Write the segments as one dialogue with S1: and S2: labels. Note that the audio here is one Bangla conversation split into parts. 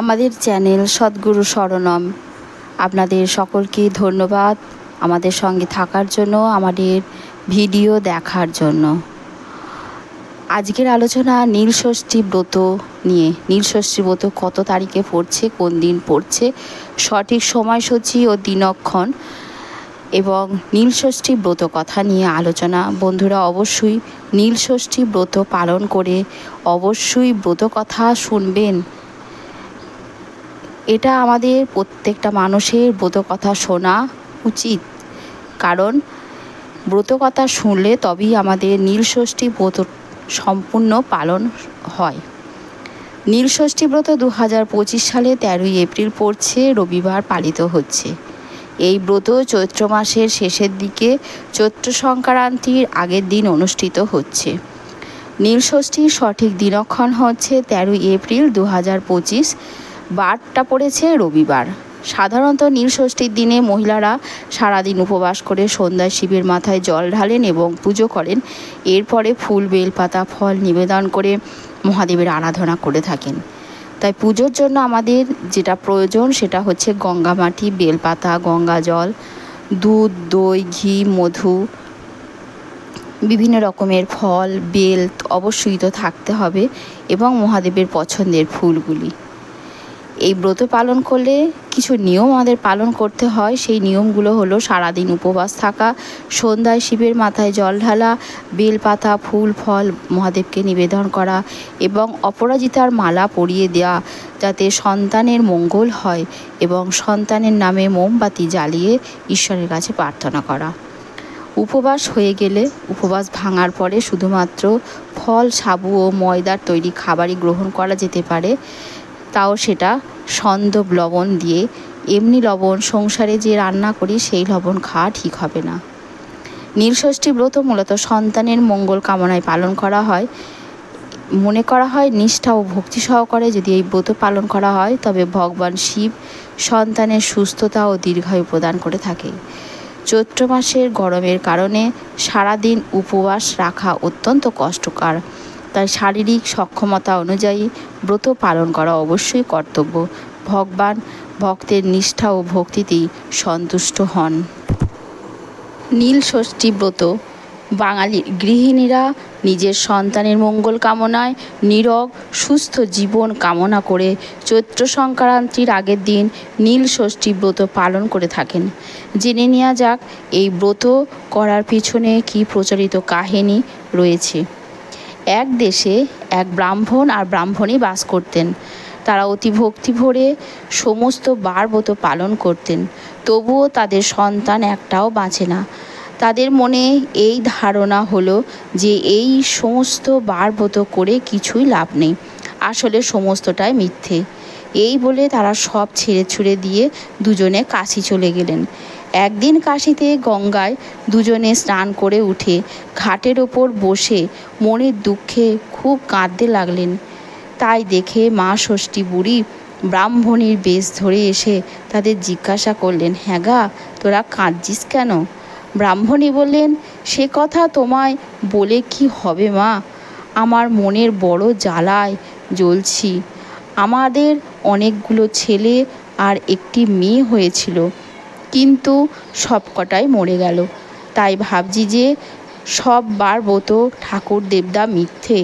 S1: আমাদের চ্যানেল সদ্গুরু শরণম আপনাদের সকলকে ধন্যবাদ আমাদের সঙ্গে থাকার জন্য, আমাদের ভিডিও দেখার জন্য। আজকের আলোচনা নীলষষ্ঠী ব্রত নিয়ে। নীলষষ্ঠী ব্রত কত তারিখে পড়ছে, কোন দিন পড়ছে, সঠিক সময়সূচি ও দিনক্ষণ এবং নীলষষ্ঠী ব্রত কথা নিয়ে আলোচনা। বন্ধুরা অবশ্যই নীলষষ্ঠী ব্রত পালন করে অবশ্যই ব্রত কথা শুনবেন। এটা আমাদের প্রত্যেকটা মানুষের ব্রত কথা শোনা উচিত, কারণ ব্রত কথা শুনলে তবেই আমাদের নীলষষ্ঠী ব্রত সম্পূর্ণ পালন হয়। নীলষষ্ঠী ব্রত 2025 সালে 13ই এপ্রিল পড়ছে, রবিবার পালিত হচ্ছে। এই ব্রত চৈত্র মাসের শেষের দিকে চৈত্র সংক্রান্তির আগের দিন অনুষ্ঠিত হচ্ছে। নীলষষ্ঠীর সঠিক দিনক্ষণ হচ্ছে 13ই এপ্রিল 2025, বারটা পড়েছে রবিবার। সাধারণত নীলষষ্ঠীর দিনে মহিলারা সারাদিন উপবাস করে সন্ধ্যায় শিবের মাথায় জল ঢালেন এবং পুজো করেন। এরপরে ফুল, বেলপাতা, ফল নিবেদন করে মহাদেবের আরাধনা করে থাকেন। তাই পুজোর জন্য আমাদের যেটা প্রয়োজন সেটা হচ্ছে গঙ্গা মাটি, বেলপাতা, গঙ্গা জল, দুধ, দই, ঘি, মধু, বিভিন্ন রকমের ফল, বেল অবশ্যই তো থাকতে হবে এবং মহাদেবের পছন্দের ফুলগুলি। এই ব্রত পালন করলে কিছু নিয়ম আমাদের পালন করতে হয়। সেই নিয়মগুলো হলো সারাদিন উপবাস থাকা, সন্ধ্যায় শিবের মাথায় জল ঢালা, বেলপাতা, ফুল, ফল মহাদেবকে নিবেদন করা এবং অপরাজিতার মালা পরিয়ে দেওয়া, যাতে সন্তানের মঙ্গল হয়, এবং সন্তানের নামে মোমবাতি জ্বালিয়ে ঈশ্বরের কাছে প্রার্থনা করা। উপবাস হয়ে গেলে উপবাস ভাঙার পরে শুধুমাত্র ফল, সাবু ও ময়দার তৈরি খাবারই গ্রহণ করা যেতে পারে, তাও সেটা সন্দব লবণ দিয়ে। এমনি লবণ সংসারে যে রান্না করি সেই লবণ খাওয়া ঠিক হবে না। নীলষষ্ঠী ব্রত মূলত সন্তানের মঙ্গল কামনায় পালন করা হয়। মনে করা হয় নিষ্ঠা ও ভক্তি সহকারে যদি এই ব্রত পালন করা হয় তবে ভগবান শিব সন্তানের সুস্থতা ও দীর্ঘায়ু প্রদান করে থাকে। চৈত্র মাসের গরমের কারণে সারাদিন উপবাস রাখা অত্যন্ত কষ্টকর, তাই শারীরিক সক্ষমতা অনুযায়ী ব্রত পালন করা অবশ্যই কর্তব্য। ভগবান ভক্তের নিষ্ঠা ও ভক্তিতেই সন্তুষ্ট হন। নীলষষ্ঠী ব্রত বাঙালি গৃহিণীরা নিজের সন্তানের মঙ্গল কামনায় নীরোগ সুস্থ জীবন কামনা করে চৈত্র সংক্রান্তির আগের দিন নীলষষ্ঠী ব্রত পালন করে থাকেন। জেনে নেওয়া যাক এই ব্রত করার পিছনে কী প্রচলিত কাহিনী রয়েছে। এক দেশে এক ব্রাহ্মণ আর ব্রাহ্মণী বাস করতেন। তারা অতি ভক্তি ভরে সমস্ত বার ব্রত পালন করতেন, তবুও তাদের সন্তান একটাও বাঁচে না। তাদের মনে এই ধারণা হলো যে এই সমস্ত বার ব্রত করে কিছুই লাভ নেই, আসলে সমস্তটাই মিথ্যে। এই বলে তারা সব ছেড়ে ছুড়ে দিয়ে দুজনে কাশী চলে গেলেন। একদিন কাশীতে গঙ্গায় দুজনে স্নান করে উঠে ঘাটের ওপর বসে মনের দুঃখে খুব কাঁদতে লাগলেন। তাই দেখে মা ষষ্ঠী বুড়ি ব্রাহ্মণীর বেশ ধরে এসে তাদের জিজ্ঞাসা করলেন, হ্যাঁ গা, তোরা কাঁদছিস কেন? ব্রাহ্মণী বললেন, সে কথা তোমায় বলে কি হবে মা, আমার মনের বড় জ্বালায় জ্বলছি। আমাদের অনেকগুলো ছেলে আর একটি মেয়ে হয়েছিল, কিন্তু সবকটাই মরে গেল। তাই ভাবছি যে সব বার ব্রত ঠাকুর দেবতা মিথ্যে।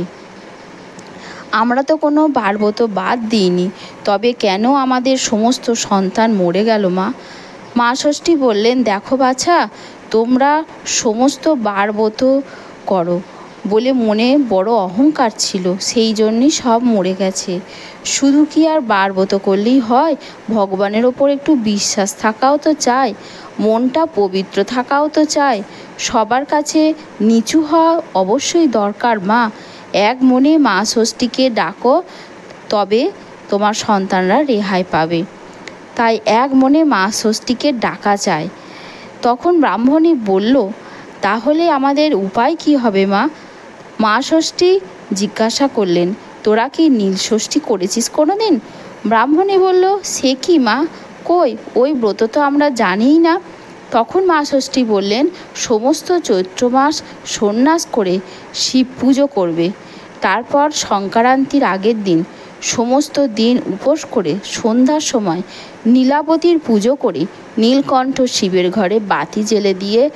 S1: আমরা তো কোনো বার ব্রত বাদ দিইনি, তবে কেন আমাদের সমস্ত সন্তান মরে গেল মা? মা ষষ্ঠী বললেন, দেখো বাছা, তোমরা সমস্ত বার ব্রত করো বলে মনে বড় অহংকার ছিল, সেই জন্যই সব মরে গেছে। শুধু কি আর বার ব্রত করলেই হয়? ভগবানের ওপর একটু বিশ্বাস থাকাও তো চাই, মনটা পবিত্র থাকাও তো চাই, সবার কাছে নিচু হওয়া অবশ্যই দরকার মা। এক মনে মা ষষ্ঠীকে ডাকো, তবে তোমার সন্তানরা রেহাই পাবে। তাই এক মনে মা ষষ্ঠীকে ডাকা চায়। তখন ব্রাহ্মণী বলল, তাহলে আমাদের উপায় কি হবে মা? মা ষষ্ঠী জিজ্ঞাসা করলেন, তোরা কি নীলষষ্ঠী করেছিস কোনো দিন? ব্রাহ্মণী বলল, সে কি মা, কই, ওই ব্রত তো আমরা জানিই না। তখন মা ষষ্ঠী বললেন, সমস্ত চৈত্র মাস সন্ন্যাস করে শিব পুজো করবে, তারপর সংক্রান্তির আগের দিন সমস্ত দিন উপোস করে সন্ধ্যার সময় নীলাবতীর পুজো করে নীলকণ্ঠ শিবের ঘরে বাতি জ্বেলে দিয়ে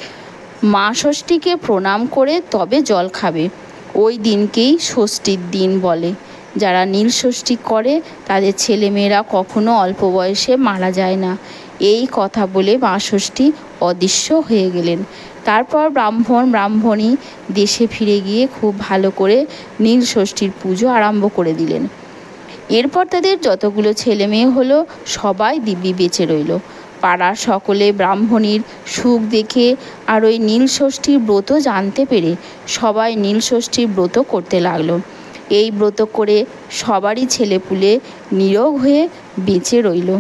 S1: মা ষষ্ঠীকে প্রণাম করে তবে জল খাবে। ওই দিনকেই ষষ্ঠীর দিন বলে। যারা নীল ষষ্ঠী করে তাদের ছেলেমেয়েরা কখনো অল্প বয়সে মারা যায় না। এই কথা বলে মা ষষ্ঠী অদৃশ্য হয়ে গেলেন। তারপর ব্রাহ্মণী দেশে ফিরে গিয়ে খুব ভালো করে নীল ষষ্ঠীর পুজো আরম্ভ করে দিলেন। এরপর তাদের যতগুলো ছেলে মেয়ে হলো সবাই দিব্যি বেঁচে রইল। পাড়ার সকলে ব্রাহ্মণীর সুখ দেখে আর ওই নীল ষষ্ঠীর ব্রত জানতে পেরে সবাই নীল ষষ্ঠীর ব্রত করতে লাগলো। এই ব্রত করে সবারই ছেলেপুলে নিরোগ হয়ে বেঁচে রইল।